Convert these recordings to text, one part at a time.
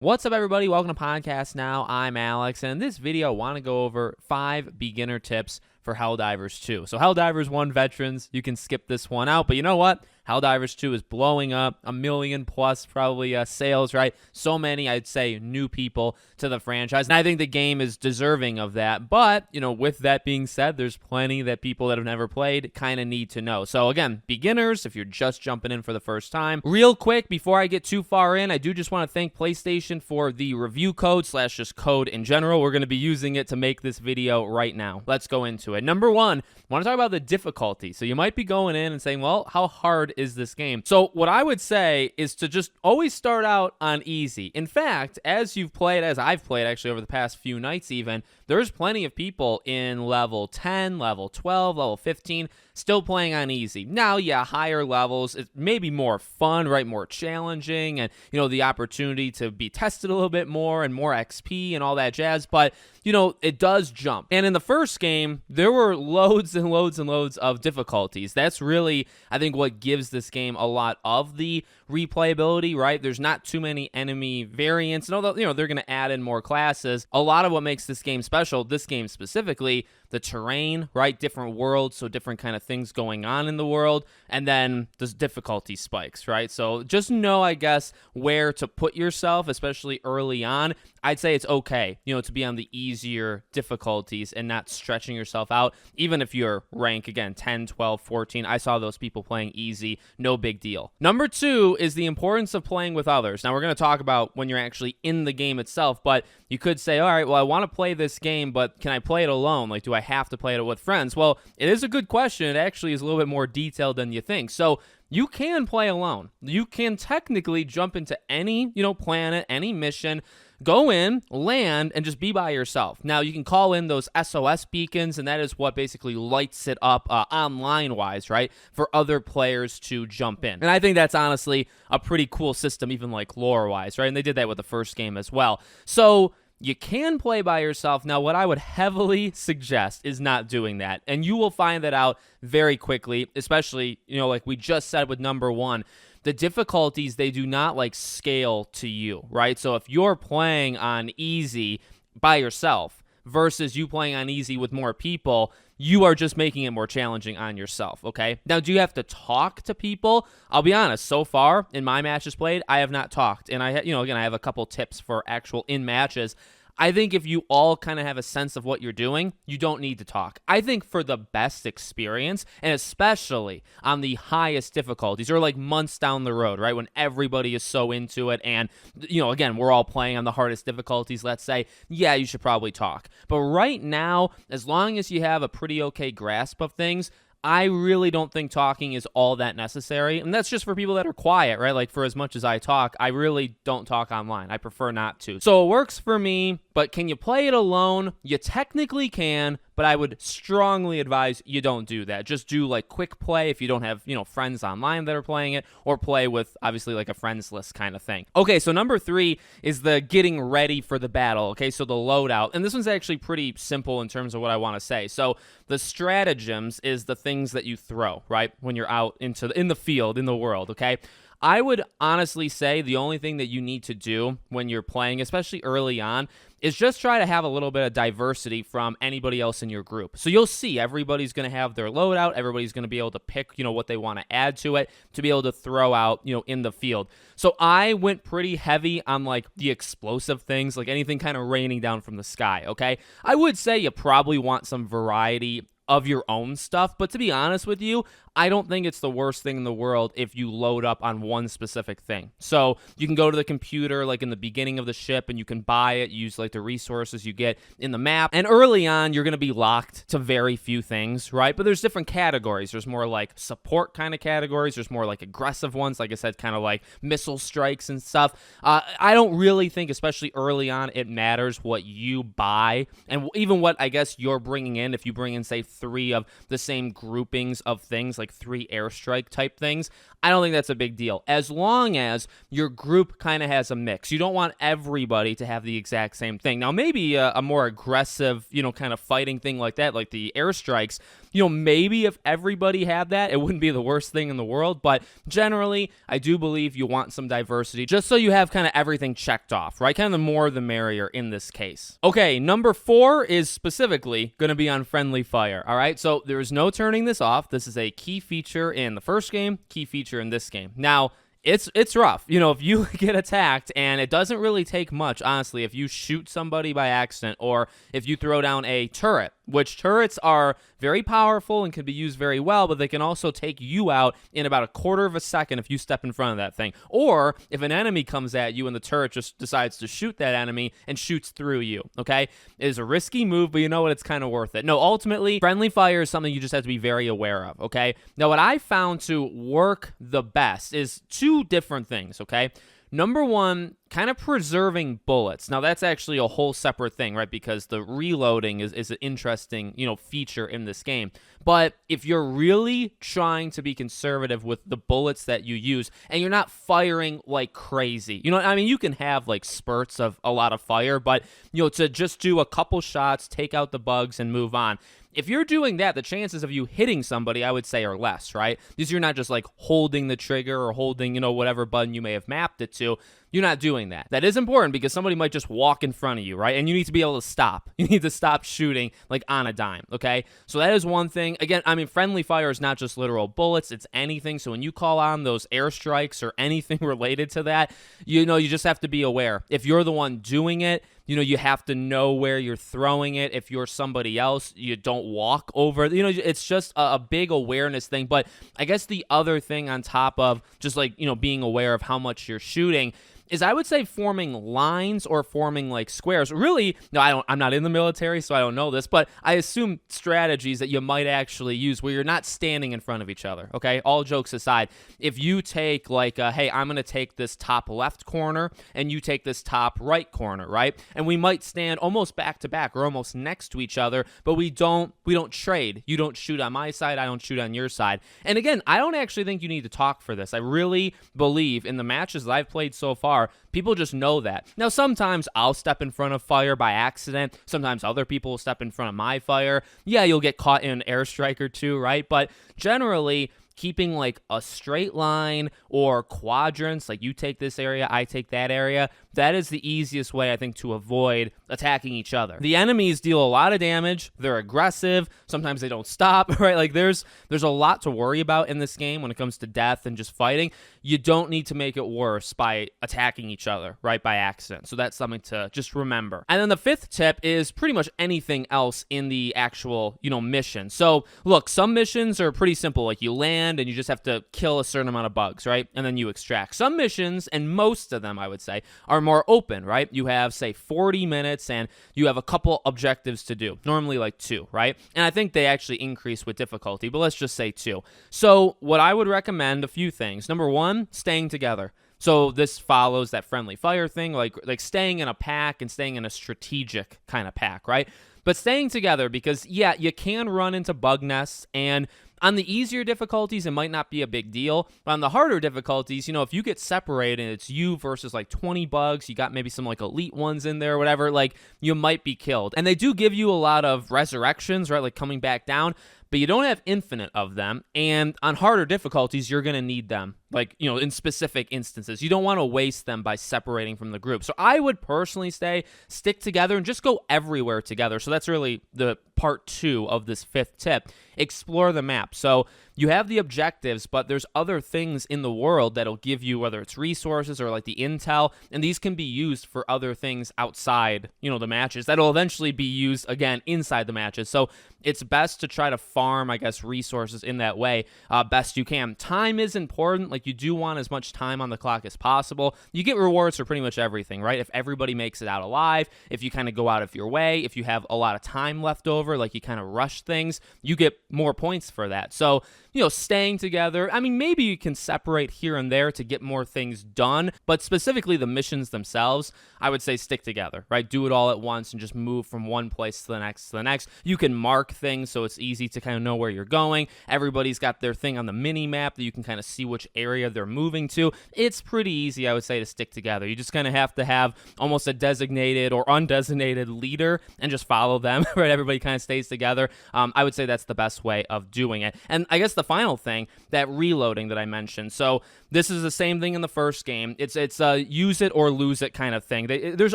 What's up, everybody? Welcome to Podcast Now. I'm Alex, and in this video, I want to go over 5 beginner tips for Helldivers 2. So Helldivers 1 veterans, you can skip this one out, but you know what? Helldivers 2 is blowing up, 1 million plus probably sales, right? So many, I'd say, new people to the franchise, and I think the game is deserving of that. But, you know, with that being said, there's plenty that people that have never played kind of need to know. So again, beginners, if you're just jumping in for the first time. Real quick, before I get too far in, I do just want to thank PlayStation for the review code / just code in general. We're going to be using it to make this video right now. Let's go into it. Number 1, I want to talk about the difficulty. So you might be going in and saying, well, how hard is this game? So what I would say is to just always start out on easy. In fact, as I've played actually over the past few nights even, there's plenty of people in level 10, level 12, level 15 still playing on easy. Now, yeah, higher levels, it may be more fun, right? More challenging, and, you know, the opportunity to be tested a little bit more and more XP and all that jazz. But, you know, it does jump. And in the first game, there were loads and loads and loads of difficulties. That's really, I think, what gives this game a lot of the replayability, right? There's not too many enemy variants. And although, you know, they're going to add in more classes, a lot of what makes this game special, this game specifically, the terrain, right? Different worlds, so different kind of things going on in the world, and then the difficulty spikes, right? So just know, I guess, where to put yourself, especially early on. I'd say it's okay, you know, to be on the easier difficulties and not stretching yourself out, even if you're rank, again, 10, 12, 14. I saw those people playing easy, no big deal. Number 2 is the importance of playing with others. Now, we're going to talk about when you're actually in the game itself, but you could say, all right, well, I want to play this game, but can I play it alone? Like, do I have to play it with friends? Well, it is a good question. It actually is a little bit more detailed than you think. So you can play alone. You can technically jump into any, you know, planet, any mission, go in, land, and just be by yourself. Now, you can call in those SOS beacons, and that is what basically lights it up online-wise, right, for other players to jump in. And I think that's honestly a pretty cool system, even like lore-wise, right? And they did that with the first game as well. So you can play by yourself. Now, what I would heavily suggest is not doing that, and you will find that out very quickly, especially, you know, like we just said with number 1, the difficulties, they do not like scale to you, right? So if you're playing on easy by yourself versus you playing on easy with more people, you are just making it more challenging on yourself, okay? Now, do you have to talk to people? I'll be honest, so far in my matches played, I have not talked. And I, you know, again, I have a couple tips for actual in matches. I think if you all kind of have a sense of what you're doing, you don't need to talk. I think for the best experience, and especially on the highest difficulties, or like months down the road, right, when everybody is so into it, and, you know, again, we're all playing on the hardest difficulties, let's say, yeah, you should probably talk. But right now, as long as you have a pretty okay grasp of things, I really don't think talking is all that necessary, and that's just for people that are quiet, right? Like, for as much as I talk, I really don't talk online. I prefer not to. So it works for me, but can you play it alone? You technically can, but I would strongly advise you don't do that. Just do like quick play if you don't have, you know, friends online that are playing it, or play with obviously like a friends list kind of thing. Okay, so number 3 is the getting ready for the battle. Okay, so the loadout, and this one's actually pretty simple in terms of what I want to say. So the stratagems is the things that you throw, right, when you're out in the field, in the world, okay? I would honestly say the only thing that you need to do when you're playing, especially early on, is just try to have a little bit of diversity from anybody else in your group. So you'll see everybody's going to have their loadout. Everybody's going to be able to pick, you know, what they want to add to it to be able to throw out, you know, in the field. So I went pretty heavy on like the explosive things, like anything kind of raining down from the sky, okay? I would say you probably want some variety of your own stuff, but to be honest with you, I don't think it's the worst thing in the world if you load up on one specific thing. So you can go to the computer like in the beginning of the ship and you can buy it, use like the resources you get in the map. And early on, you're going to be locked to very few things, right? But there's different categories. There's more like support kind of categories. There's more like aggressive ones, like I said, kind of like missile strikes and stuff. I don't really think, especially early on, it matters what you buy and even what I guess you're bringing in. If you bring in, say, 3 of the same groupings of things, like 3 airstrike type things, I don't think that's a big deal, as long as your group kind of has a mix. You don't want everybody to have the exact same thing. Now, maybe a more aggressive, kind of fighting thing like that, like the airstrikes, maybe if everybody had that, it wouldn't be the worst thing in the world. But generally, I do believe you want some diversity just so you have kind of everything checked off, right? Kind of the more the merrier in this case. Okay, number 4 is specifically going to be on friendly fire, all right? So there is no turning this off. This is a key feature in the first game, key feature in this game. Now, it's rough. If you get attacked, and it doesn't really take much, honestly, if you shoot somebody by accident or if you throw down a turret, which turrets are very powerful and can be used very well, but they can also take you out in about a quarter of a second if you step in front of that thing. Or if an enemy comes at you and the turret just decides to shoot that enemy and shoots through you, okay? It is a risky move, but you know what? It's kind of worth it. No, ultimately, friendly fire is something you just have to be very aware of, okay? Now, what I found to work the best is 2 different things, okay? Number 1, kind of preserving bullets. Now, that's actually a whole separate thing, right? Because the reloading is an interesting, feature in this game. But if you're really trying to be conservative with the bullets that you use, and you're not firing like crazy, you can have like spurts of a lot of fire, but, to just do a couple shots, take out the bugs, and move on. If you're doing that, the chances of you hitting somebody, I would say, are less, right? Because you're not just like holding the trigger or holding, whatever button you may have mapped it to. You're not doing that. That is important because somebody might just walk in front of you, right? And you need to be able to stop. You need to stop shooting like on a dime, okay? So that is one thing. Again, friendly fire is not just literal bullets. It's anything. So when you call on those airstrikes or anything related to that, you just have to be aware. If you're the one doing it, you have to know where you're throwing it. If you're somebody else, you don't walk over. It's just a big awareness thing. But I guess the other thing on top of just like, being aware of how much you're shooting is, I would say, forming lines or forming like squares. Really, no, I'm not in the military, so I don't know this, but I assume strategies that you might actually use where you're not standing in front of each other, okay? All jokes aside, if you take like, hey, I'm going to take this top left corner and you take this top right corner, right? And we might stand almost back to back or almost next to each other, but we don't trade. You don't shoot on my side, I don't shoot on your side. And again, I don't actually think you need to talk for this. I really believe in the matches that I've played so far, people just know that. Now, sometimes I'll step in front of fire by accident. Sometimes other people will step in front of my fire. Yeah, you'll get caught in an airstrike or 2, right? But generally, keeping like a straight line or quadrants, like you take this area, I take that area, that is the easiest way, I think, to avoid attacking each other. The enemies deal a lot of damage. They're aggressive. Sometimes they don't stop, right? Like there's a lot to worry about in this game when it comes to death and just fighting. You don't need to make it worse by attacking each other, right, by accident. So that's something to just remember. And then the 5th tip is pretty much anything else in the actual, mission. So look, some missions are pretty simple. Like you land and you just have to kill a certain amount of bugs, right? And then you extract. Some missions, and most of them, I would say, are more open, right? You have, say, 40 minutes and you have a couple objectives to do, normally like 2, right? And I think they actually increase with difficulty, but let's just say 2. So what I would recommend, a few things. Number 1, staying together. So this follows that friendly fire thing, like staying in a pack and staying in a strategic kind of pack, right? But staying together because, yeah, you can run into bug nests, and on the easier difficulties, it might not be a big deal. But on the harder difficulties, if you get separated and it's you versus like 20 bugs, you got maybe some like elite ones in there or whatever, like you might be killed. And they do give you a lot of resurrections, right? Like coming back down. But you don't have infinite of them, and on harder difficulties, you're going to need them, like, in specific instances. You don't want to waste them by separating from the group. So I would personally stick together and just go everywhere together. So that's really the part 2 of this 5th tip. Explore the map. So you have the objectives, but there's other things in the world that'll give you, whether it's resources or like the intel, and these can be used for other things outside, the matches that'll eventually be used again inside the matches. So it's best to try to farm, I guess, resources in that way best you can. Time is important. Like, you do want as much time on the clock as possible. You get rewards for pretty much everything, right? If everybody makes it out alive, if you kind of go out of your way, if you have a lot of time left over, like you kind of rush things, you get more points for that. So, staying together, I mean, maybe you can separate here and there to get more things done, but specifically the missions themselves, I would say stick together, right? Do it all at once and just move from one place to the next to the next. You can mark things so it's easy to kind of know where you're going. Everybody's got their thing on the mini map that you can kind of see which area they're moving to. It's pretty easy, I would say, to stick together. You just kind of have to have almost a designated or undesignated leader and just follow them, right? Everybody kind of stays together. I would say that's the best way of doing it. And I guess the final thing, that reloading that I mentioned. So this is the same thing in the first game. It's use it or lose it kind of thing. There's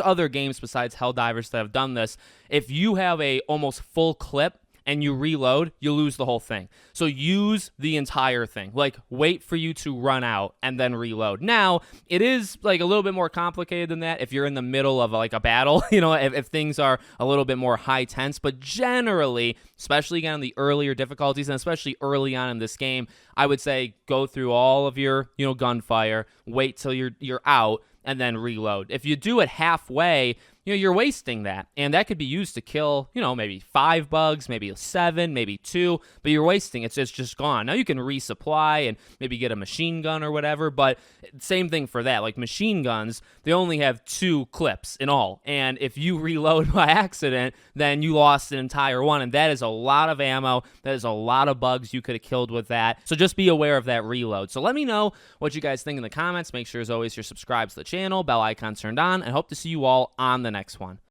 other games besides Helldivers that have done this. If you have a almost full clip and you reload, you lose the whole thing. So use the entire thing. Like, wait for you to run out and then reload. Now, it is like a little bit more complicated than that if you're in the middle of like a battle, if things are a little bit more high tense. But generally, especially again on the earlier difficulties and especially early on in this game, I would say go through all of your, gunfire, wait till you're out, and then reload. If you do it halfway, you're wasting that. And that could be used to kill, maybe 5 bugs, maybe 7, maybe 2, but you're wasting it. It's just gone. Now you can resupply and maybe get a machine gun or whatever, but same thing for that. Like machine guns, they only have 2 clips in all. And if you reload by accident, then you lost an entire one. And that is a lot of ammo. That is a lot of bugs you could have killed with that. So just be aware of that reload. So let me know what you guys think in the comments. Make sure, as always, you're subscribed to the channel, bell icon turned on, and hope to see you all on the next one.